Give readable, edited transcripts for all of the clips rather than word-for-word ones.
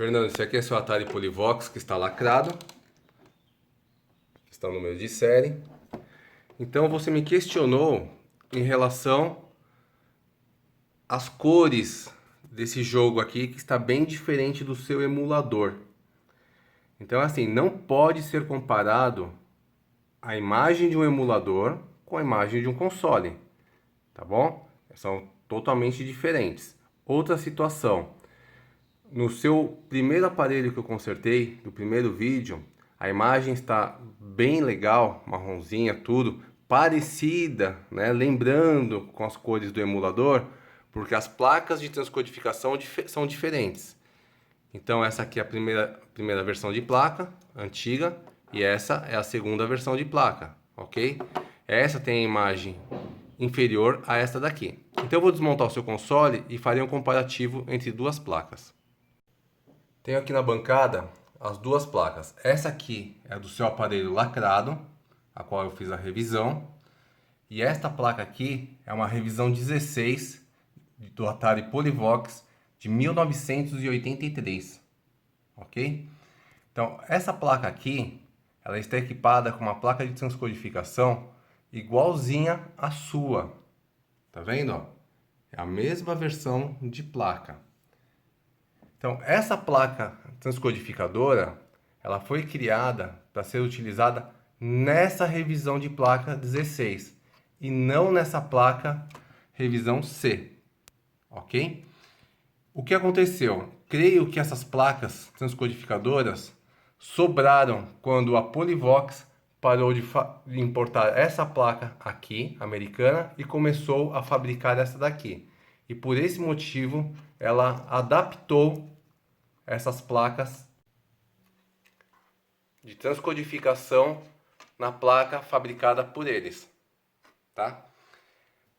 Fernando, esse aqui é seu Atari Polivox que está lacrado. Está no número de série. Então você me questionou em relação às cores desse jogo aqui, que está bem diferente do seu emulador. Então assim, não pode ser comparado a imagem de um emulador com a imagem de um console, tá bom? São totalmente diferentes. Outra situação, no seu primeiro aparelho que eu consertei, do primeiro vídeo, a imagem está bem legal, marronzinha, tudo, parecida, né? Lembrando com as cores do emulador, porque as placas de transcodificação são diferentes. Então essa aqui é a primeira versão de placa, antiga, e essa é a segunda versão de placa, ok? Essa tem a imagem inferior a esta daqui. Então eu vou desmontar o seu console e farei um comparativo entre duas placas. Tenho aqui na bancada as duas placas. Essa aqui é do seu aparelho lacrado, a qual eu fiz a revisão. E esta placa aqui é uma revisão 16 do Atari Polivox de 1983, ok? Então, essa placa aqui, ela está equipada com uma placa de transcodificação igualzinha à sua. Tá vendo? Ó? É a mesma versão de placa. Então, essa placa transcodificadora, ela foi criada para ser utilizada nessa revisão de placa 16 e não nessa placa revisão C, ok? O que aconteceu? Creio que essas placas transcodificadoras sobraram quando a Polivox parou de importar essa placa aqui, americana, e começou a fabricar essa daqui. E por esse motivo, ela adaptou essas placas de transcodificação na placa fabricada por eles, tá?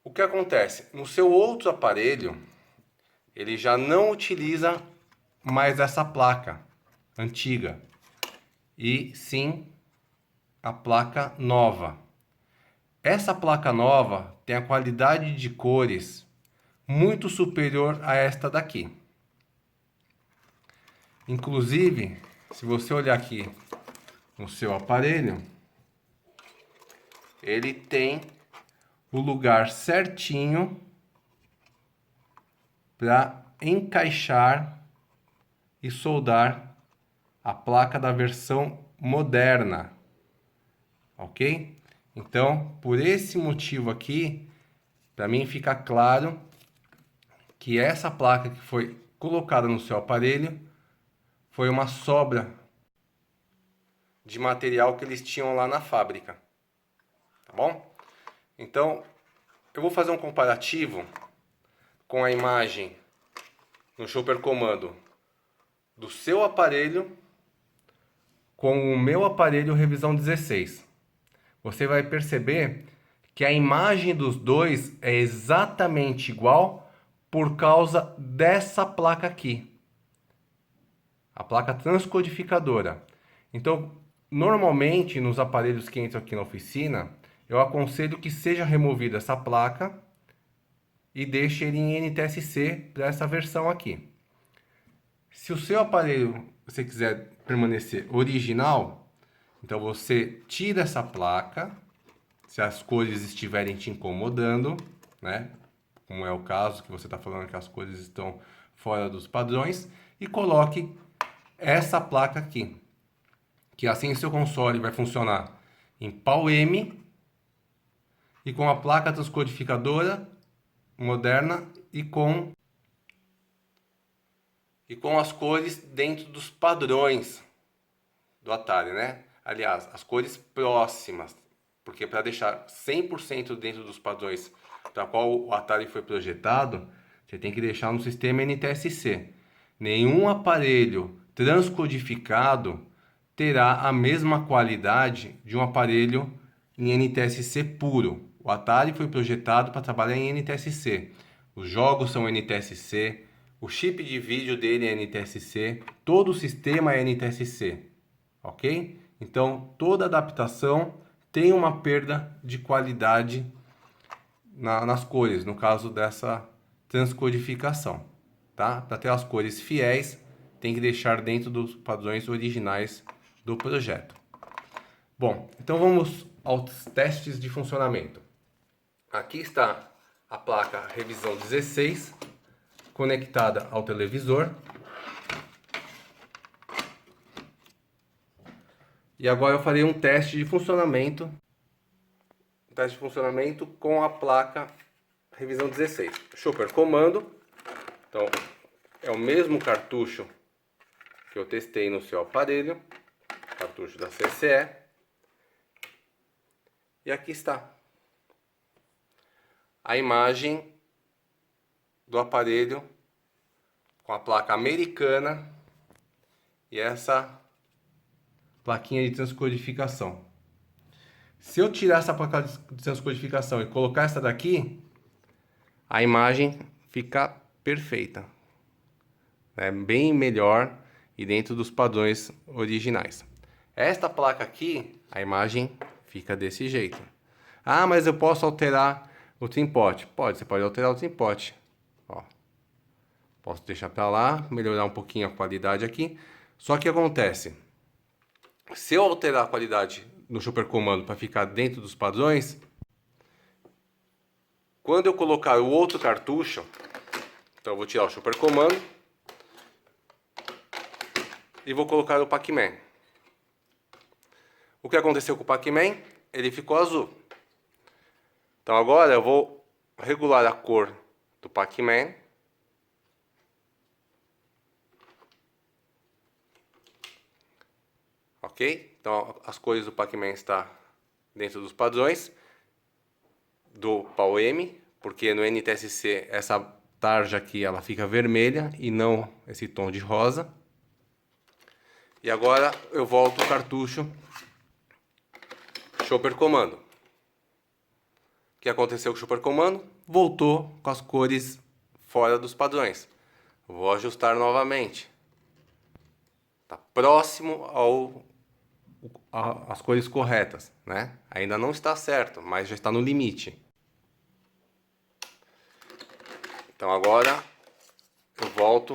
O que acontece? No seu outro aparelho, ele já não utiliza mais essa placa antiga, e sim a placa nova. Essa placa nova tem a qualidade de cores muito superior a esta daqui. Inclusive, se você olhar aqui no seu aparelho, ele tem o lugar certinho para encaixar e soldar a placa da versão moderna, ok? Então, por esse motivo aqui, para mim fica claro que essa placa que foi colocada no seu aparelho foi uma sobra de material que eles tinham lá na fábrica, tá bom? Então, eu vou fazer um comparativo com a imagem no Chopper Comando do seu aparelho com o meu aparelho revisão 16. Você vai perceber que a imagem dos dois é exatamente igual por causa dessa placa aqui, a placa transcodificadora. Então, normalmente nos aparelhos que entram aqui na oficina, eu aconselho que seja removida essa placa e deixe ele em NTSC para essa versão aqui. Se o seu aparelho você quiser permanecer original, então você tira essa placa, se as cores estiverem te incomodando, né? Como é o caso que você está falando que as cores estão fora dos padrões, e coloque essa placa aqui, que assim seu console vai funcionar em PAL-M e com a placa transcodificadora moderna e com as cores dentro dos padrões do Atari, né? Aliás, as cores próximas, porque para deixar 100% dentro dos padrões para qual o Atari foi projetado, você tem que deixar no sistema NTSC. Nenhum aparelho transcodificado terá a mesma qualidade de um aparelho em NTSC puro. O Atari foi projetado para trabalhar em NTSC. Os jogos são NTSC, o chip de vídeo dele é NTSC, todo o sistema é NTSC, ok? Então, toda adaptação tem uma perda de qualidade nas cores, no caso dessa transcodificação, tá? Para ter as cores fiéis, tem que deixar dentro dos padrões originais do projeto. Bom, então vamos aos testes de funcionamento. Aqui está a placa revisão 16 conectada ao televisor. E agora eu farei um teste de funcionamento. Um teste de funcionamento com a placa revisão 16. Chopper comando. Então, é o mesmo cartucho que eu testei no seu aparelho. Cartucho da CCE. E aqui está a imagem do aparelho com a placa americana e essa plaquinha de transcodificação. Se eu tirar essa placa de transcodificação e colocar essa daqui, a imagem fica perfeita. É bem melhor e dentro dos padrões originais. Esta placa aqui, a imagem fica desse jeito. Ah, mas eu posso alterar o trim-pot. Pode, você pode alterar o trim-pot. Ó, posso deixar para lá, melhorar um pouquinho a qualidade aqui. Só que acontece, se eu alterar a qualidade no Chopper comando para ficar dentro dos padrões, quando eu colocar o outro cartucho, então eu vou tirar o Chopper comando e vou colocar o Pac-Man. O que aconteceu com o Pac-Man? Ele ficou azul. Então agora eu vou regular a cor do Pac-Man. Ok? Então as cores do Pac-Man estão dentro dos padrões do PAL-M, porque no NTSC essa tarja aqui ela fica vermelha e não esse tom de rosa. E agora eu volto o cartucho Chopper comando. O que aconteceu com o Chopper comando? Voltou com as cores fora dos padrões. Vou ajustar novamente. Está próximo às cores corretas, né? Ainda não está certo, mas já está no limite. Então agora eu volto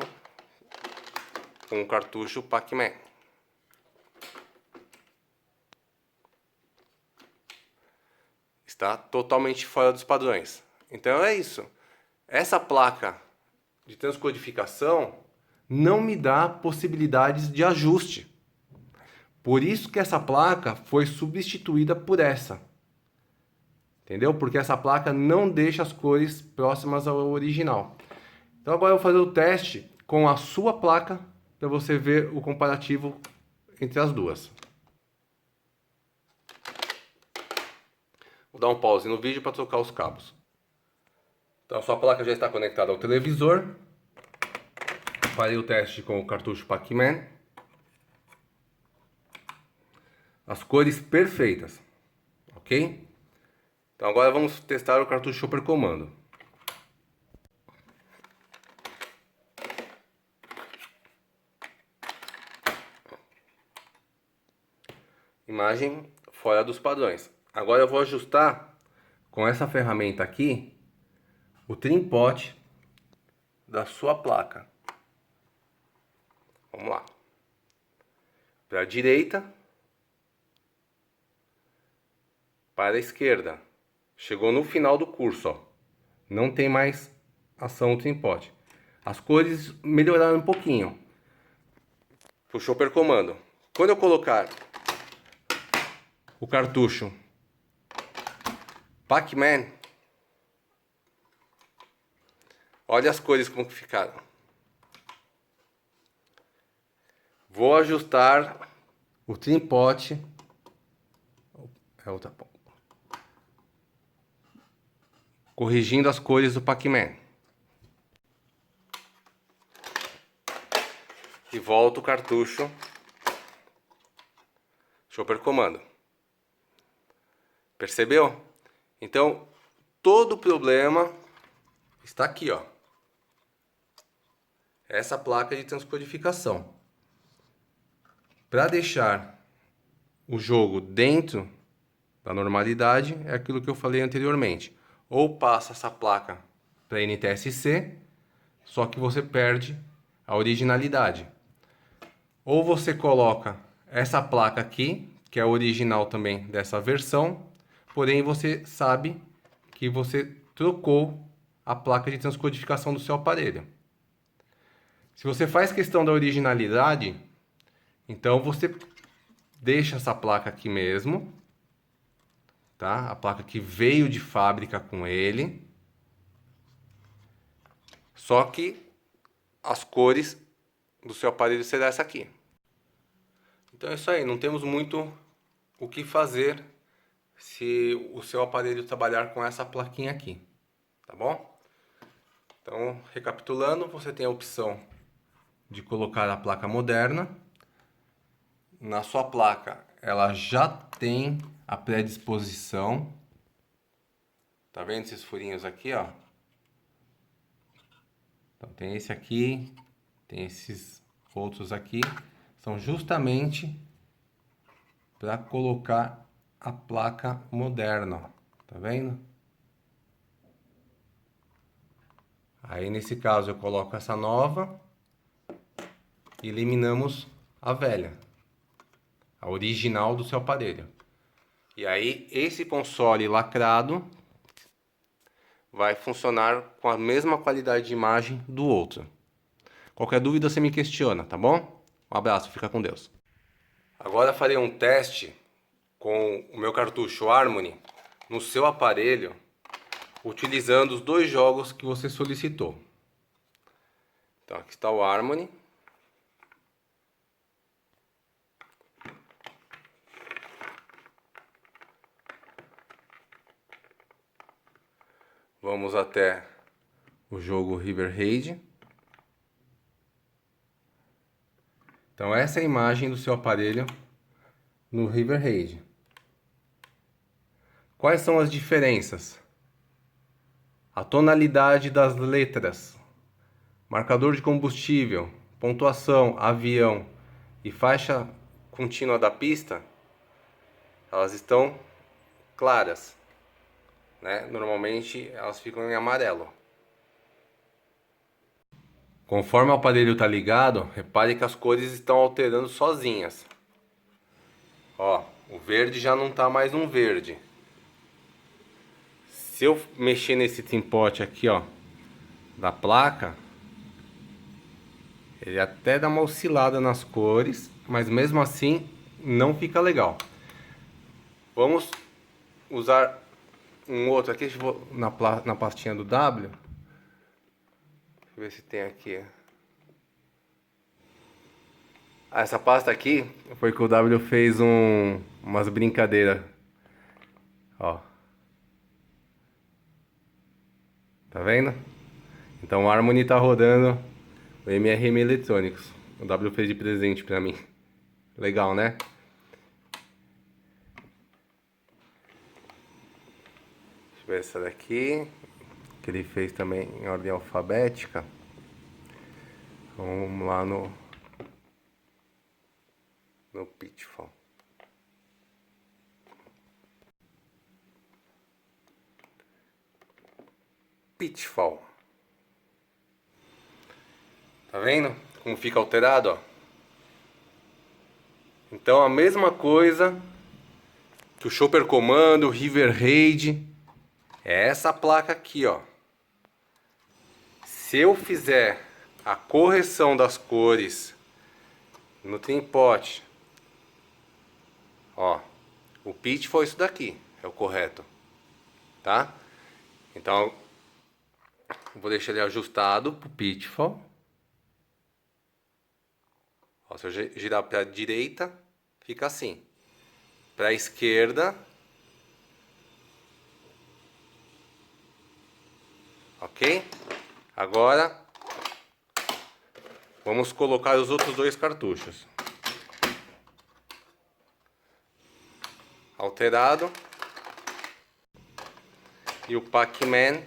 com o cartucho Pac-Man. Está totalmente fora dos padrões. Então é isso. Essa placa de transcodificação não me dá possibilidades de ajuste. Por isso que essa placa foi substituída por essa. Entendeu? Porque essa placa não deixa as cores próximas ao original. Então agora eu vou fazer o teste com a sua placa para você ver o comparativo entre as duas. Vou dar um pause no vídeo para trocar os cabos. Então a sua placa já está conectada ao televisor. Farei o teste com o cartucho Pac-Man. As cores perfeitas, ok? Então agora vamos testar o cartucho Chopper comando. Imagem fora dos padrões. Agora eu vou ajustar com essa ferramenta aqui o trim-pot da sua placa. Vamos lá. Para a direita, para a esquerda. Chegou no final do curso, ó. Não tem mais ação o trim-pot. As cores melhoraram um pouquinho. O Chopper comando. Quando eu colocar o cartucho Pac-Man, olha as cores como que ficaram. Vou ajustar o trim-pot. É outra ponta. Corrigindo as cores do Pac-Man. E volto o cartucho Chopper comando. Percebeu? Então, todo o problema está aqui, ó. Essa placa de transcodificação. Para deixar o jogo dentro da normalidade, é aquilo que eu falei anteriormente. Ou passa essa placa para NTSC, só que você perde a originalidade. Ou você coloca essa placa aqui, que é a original também dessa versão, porém você sabe que você trocou a placa de transcodificação do seu aparelho. Se você faz questão da originalidade, então você deixa essa placa aqui mesmo, tá? A placa que veio de fábrica com ele. Só que as cores do seu aparelho será essa aqui. Então é isso aí, não temos muito o que fazer se o seu aparelho trabalhar com essa plaquinha aqui, tá bom? Então, recapitulando, você tem a opção de colocar a placa moderna. Na sua placa, ela já tem a predisposição. Tá vendo esses furinhos aqui, ó? Então tem esse aqui, tem esses outros aqui, são justamente para colocar a placa moderna, ó. Tá vendo? Aí nesse caso eu coloco essa nova e eliminamos a velha, a original do seu aparelho. E aí esse console lacrado vai funcionar com a mesma qualidade de imagem do outro. Qualquer dúvida você me questiona, tá bom? Um abraço, fica com Deus. Agora farei um teste com o meu cartucho Harmony no seu aparelho, utilizando os dois jogos que você solicitou. Então aqui está o Harmony. Vamos até o jogo River Raid. Então essa é a imagem do seu aparelho no River Raid. Quais são as diferenças? A tonalidade das letras, marcador de combustível, pontuação, avião e faixa contínua da pista, elas estão claras, né? Normalmente elas ficam em amarelo. Conforme o aparelho está ligado, repare que as cores estão alterando sozinhas. Ó, o verde já não está mais um verde. Se eu mexer nesse timpote aqui, ó, da placa, ele até dá uma oscilada nas cores, mas mesmo assim não fica legal. Vamos usar um outro aqui, deixa eu vou na pastinha do W. Deixa eu ver se tem aqui. Ah, essa pasta aqui foi que o W fez umas brincadeiras. Ó. Tá vendo? Então o Harmony tá rodando o MRM Eletrônicos. O W fez de presente pra mim. Legal, né? Deixa eu ver essa daqui. Que ele fez também em ordem alfabética. Vamos lá no Pitfall. Pitfall. Tá vendo como fica alterado, ó? Então a mesma coisa que o Chopper Commando, o River Raid, é essa placa aqui, ó. Se eu fizer a correção das cores no Trimpot, ó, o pitch foi isso daqui, é o correto, tá? Então, vou deixar ele ajustado pro pitfall. Ó, se eu girar para a direita, fica assim. Para a esquerda, ok? Agora, vamos colocar os outros dois cartuchos. Alterado. E o Pac-Man.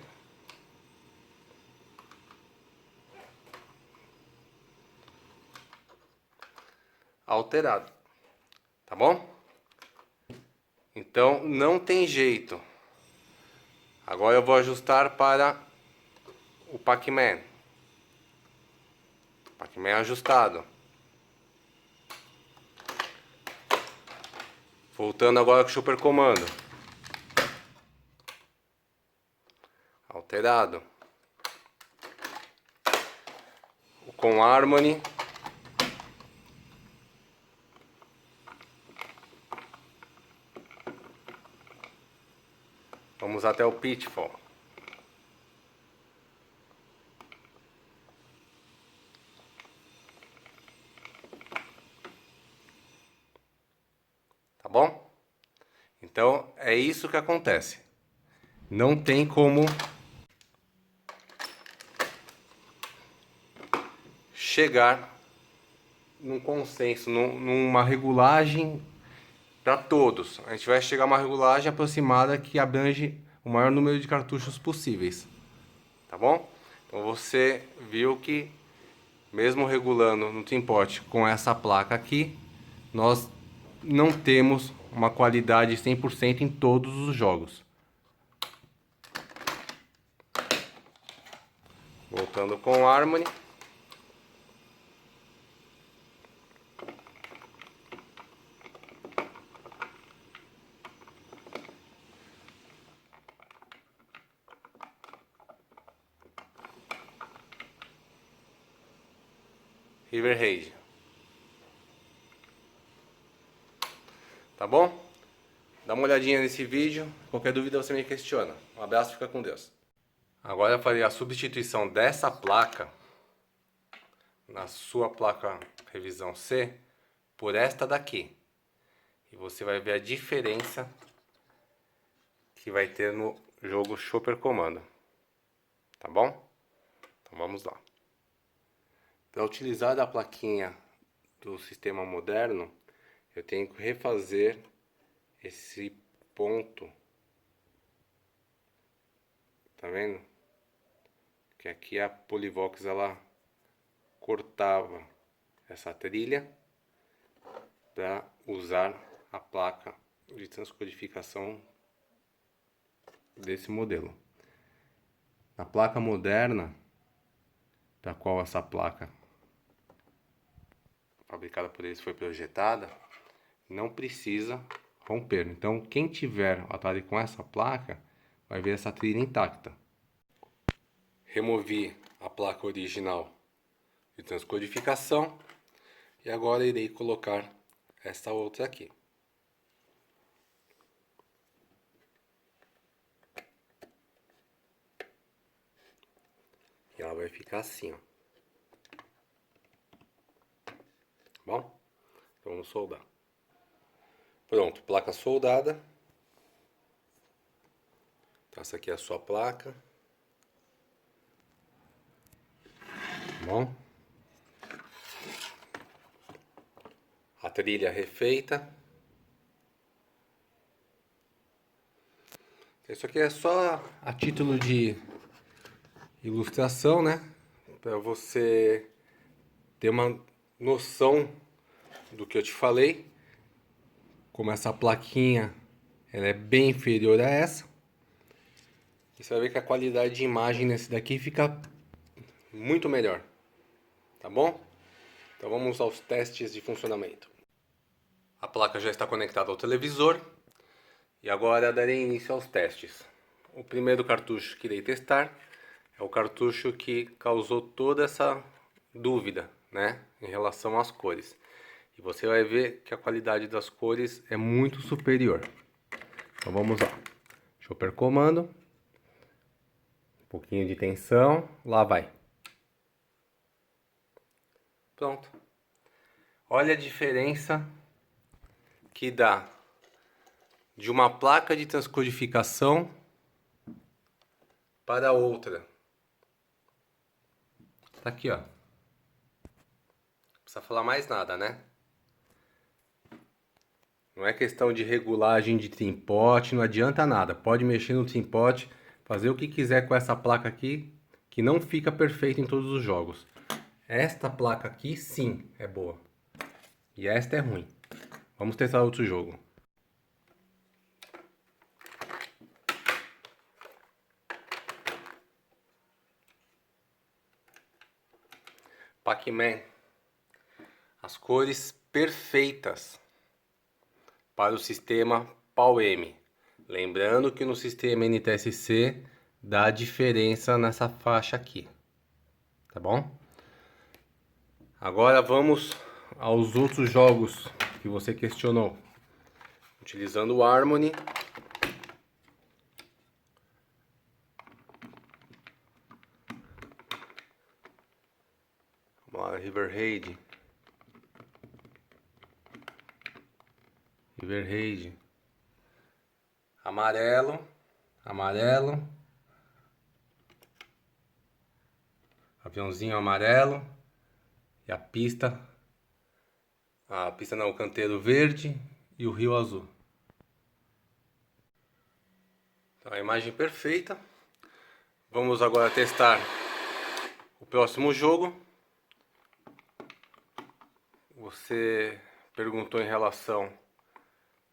Alterado. Tá bom? Então, não tem jeito. Agora eu vou ajustar para o Pac-Man. Pac-Man ajustado. Voltando agora com o Super Comando. Alterado. Com Harmony. Vamos até o Pitfall. Tá bom? Então é isso que acontece. Não tem como chegar num consenso, numa regulagem para todos. A gente vai chegar a uma regulagem aproximada que abrange o maior número de cartuchos possíveis. Tá bom? Então você viu que mesmo regulando no Teampoint com essa placa aqui, nós não temos uma qualidade 100% em todos os jogos. Voltando com o Harmony. River Raid. Tá bom? Dá uma olhadinha nesse vídeo. Qualquer dúvida você me questiona. Um abraço, fica com Deus. Agora eu farei a substituição dessa placa na sua placa revisão C por esta daqui. E você vai ver a diferença que vai ter no jogo Super Comando. Tá bom? Então vamos lá. Para utilizar a plaquinha do sistema moderno, eu tenho que refazer esse ponto. Tá vendo? Que aqui a Polivox ela cortava essa trilha para usar a placa de transcodificação desse modelo. Na placa moderna, da qual essa placa fabricada por eles foi projetada, não precisa romper. Então quem tiver o Atari com essa placa vai ver essa trilha intacta. Removi a placa original de transcodificação e agora irei colocar esta outra aqui. E ela vai ficar assim, ó. Bom? Então vamos soldar. Pronto, placa soldada. Então essa aqui é a sua placa. Bom? A trilha refeita. Isso aqui é só a título de ilustração, né? Para você ter uma noção do que eu te falei. Como essa plaquinha ela é bem inferior a essa. E você vai ver que a qualidade de imagem nesse daqui fica muito melhor. Tá bom? Então vamos aos testes de funcionamento. A placa já está conectada ao televisor. E agora darei início aos testes. O primeiro cartucho que irei testar é o cartucho que causou toda essa dúvida, né, em relação às cores. E você vai ver que a qualidade das cores é muito superior. Então vamos lá. Super Comando. Um pouquinho de tensão. Lá vai. Pronto. Olha a diferença que dá de uma placa de transcodificação para outra. Tá aqui, ó. Não precisa falar mais nada, né? Não é questão de regulagem de Teampoint, não adianta nada. Pode mexer no Teampoint, fazer o que quiser com essa placa aqui, que não fica perfeito em todos os jogos. Esta placa aqui, sim, é boa. E esta é ruim. Vamos testar outro jogo. Pac-Man. As cores perfeitas para o sistema PAL-M. Lembrando que no sistema NTSC dá diferença nessa faixa aqui, tá bom? Agora vamos aos outros jogos que você questionou. Utilizando o Harmony. Vamos lá, River Raid. Amarelo. Aviãozinho amarelo. E a pista não, o canteiro verde e o rio azul. Então, a imagem perfeita. Vamos agora testar o próximo jogo. Você perguntou em relação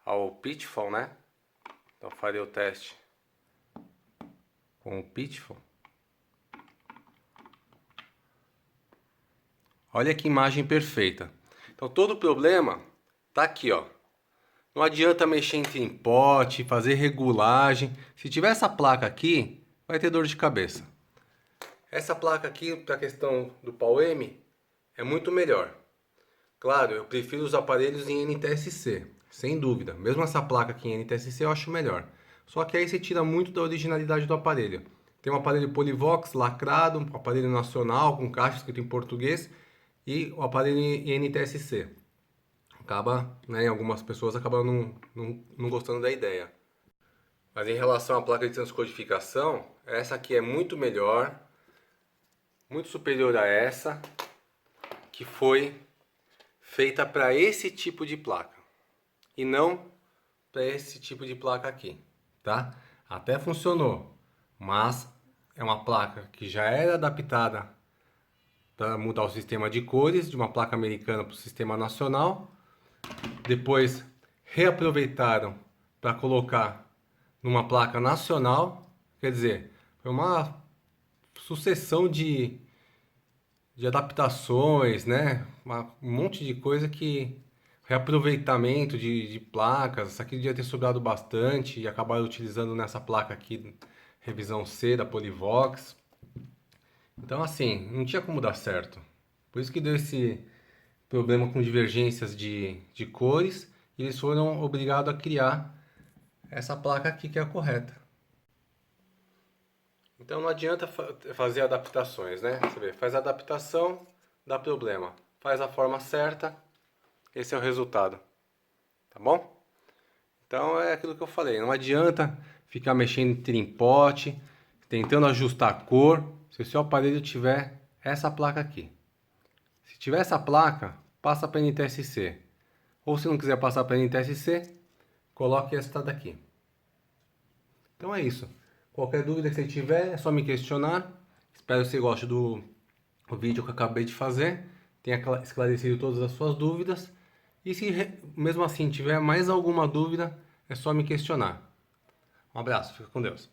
ao Pitfall, né? Então farei o teste com o Pitfall. Olha que imagem perfeita. Então todo o problema tá aqui, ó. Não adianta mexer em trimpote, fazer regulagem. Se tiver essa placa aqui, vai ter dor de cabeça. Essa placa aqui, para a questão do PAL-M, é muito melhor. Claro, eu prefiro os aparelhos em NTSC, sem dúvida. Mesmo essa placa aqui em NTSC eu acho melhor. Só que aí você tira muito da originalidade do aparelho. Tem um aparelho Polivox lacrado, um aparelho nacional com caixa escrito em português e o aparelho em NTSC. Acaba, né, algumas pessoas acabam não gostando da ideia. Mas em relação à placa de transcodificação, essa aqui é muito melhor, muito superior a essa, que foi feita para esse tipo de placa e não para esse tipo de placa aqui, tá? Até funcionou, mas é uma placa que já era adaptada para mudar o sistema de cores de uma placa americana para o sistema nacional. Depois reaproveitaram para colocar numa placa nacional. Quer dizer, foi uma sucessão de adaptações, né? Um monte de coisa que... Reaproveitamento de placas. Essa aqui devia ter sobrado bastante e acabaram utilizando nessa placa aqui, revisão C da Polivox. Então assim, não tinha como dar certo. Por isso que deu esse problema com divergências de cores e eles foram obrigados a criar essa placa aqui que é a correta. Então não adianta fazer adaptações, né? Você vê, faz a adaptação, dá problema. Faz a forma certa, esse é o resultado. Tá bom? Então é aquilo que eu falei, não adianta ficar mexendo em trimpote, tentando ajustar a cor, se o seu aparelho tiver essa placa aqui. Se tiver essa placa, passa para NTSC. Ou se não quiser passar para NTSC, coloque esta daqui. Então é isso. Qualquer dúvida que você tiver, é só me questionar. Espero que você goste do vídeo que eu acabei de fazer. Tenha esclarecido todas as suas dúvidas. E se mesmo assim tiver mais alguma dúvida, é só me questionar. Um abraço, fica com Deus.